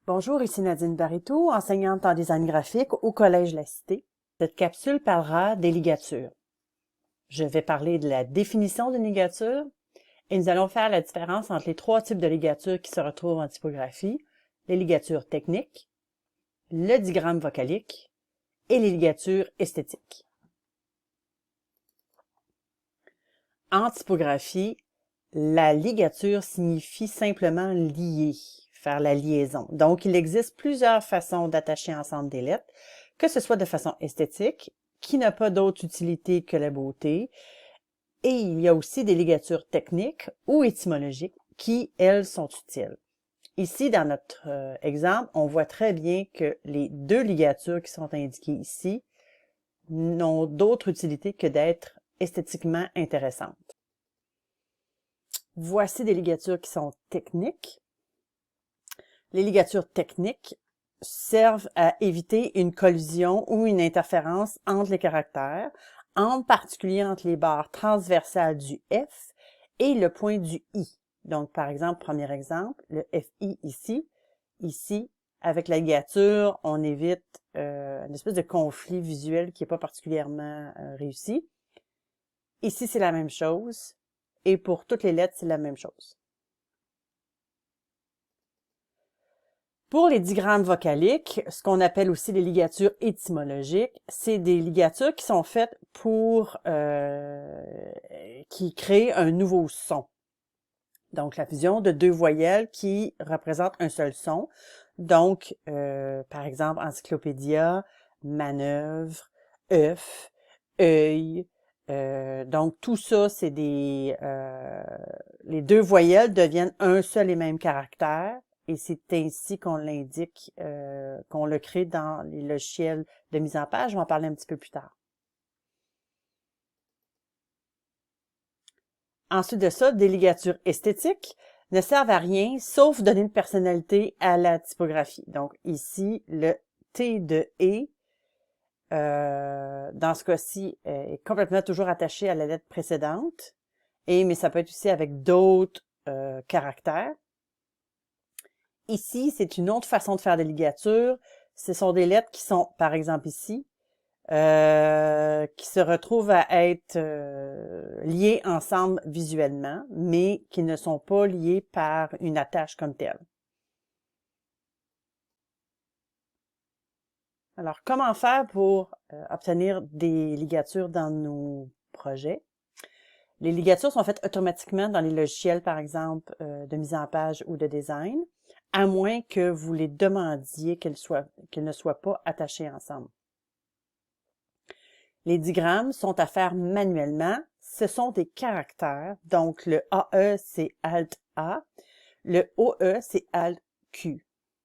Bonjour, ici Nadine Barito, enseignante en design graphique au Collège La Cité. Cette capsule parlera des ligatures. Je vais parler de la définition d'une ligature et nous allons faire la différence entre les trois types de ligatures qui se retrouvent en typographie, les ligatures techniques, le digramme vocalique et les ligatures esthétiques. En typographie, la ligature signifie simplement lier, faire la liaison. Donc, il existe plusieurs façons d'attacher ensemble des lettres, que ce soit de façon esthétique, qui n'a pas d'autre utilité que la beauté, et il y a aussi des ligatures techniques ou étymologiques qui, elles, sont utiles. Ici, dans notre exemple, on voit très bien que les deux ligatures qui sont indiquées ici n'ont d'autre utilité que d'être esthétiquement intéressantes. Voici des ligatures qui sont techniques. Les ligatures techniques servent à éviter une collision ou une interférence entre les caractères, en particulier entre les barres transversales du F et le point du I. Donc, par exemple, premier exemple, le FI ici. Ici, avec la ligature, on évite une espèce de conflit visuel qui n'est pas particulièrement réussi. Ici, c'est la même chose. Et pour toutes les lettres, c'est la même chose. Pour les digrammes vocaliques, ce qu'on appelle aussi les ligatures étymologiques, c'est des ligatures qui sont faites pour qui créent un nouveau son. Donc, la fusion de deux voyelles qui représentent un seul son. Donc, par exemple, encyclopédia, manœuvre, œuf, œil. Donc, tout ça, c'est des... les deux voyelles deviennent un seul et même caractère. Et c'est ainsi qu'on l'indique, qu'on le crée dans les logiciels de mise en page. Je vais en parler un petit peu plus tard. Ensuite de ça, des ligatures esthétiques ne servent à rien sauf donner une personnalité à la typographie. Donc ici, le T de E, dans ce cas-ci, est complètement toujours attaché à la lettre précédente, mais ça peut être aussi avec d'autres caractères. Ici, c'est une autre façon de faire des ligatures. Ce sont des lettres qui sont, par exemple ici, qui se retrouvent à être liées ensemble visuellement, mais qui ne sont pas liées par une attache comme telle. Alors, comment faire pour obtenir des ligatures dans nos projets? Les ligatures sont faites automatiquement dans les logiciels, par exemple, de mise en page ou de design, à moins que vous les demandiez qu'elles ne soient pas attachées ensemble. Les digrammes sont à faire manuellement. Ce sont des caractères. Donc, le AE, c'est Alt-A. Le OE, c'est Alt-Q.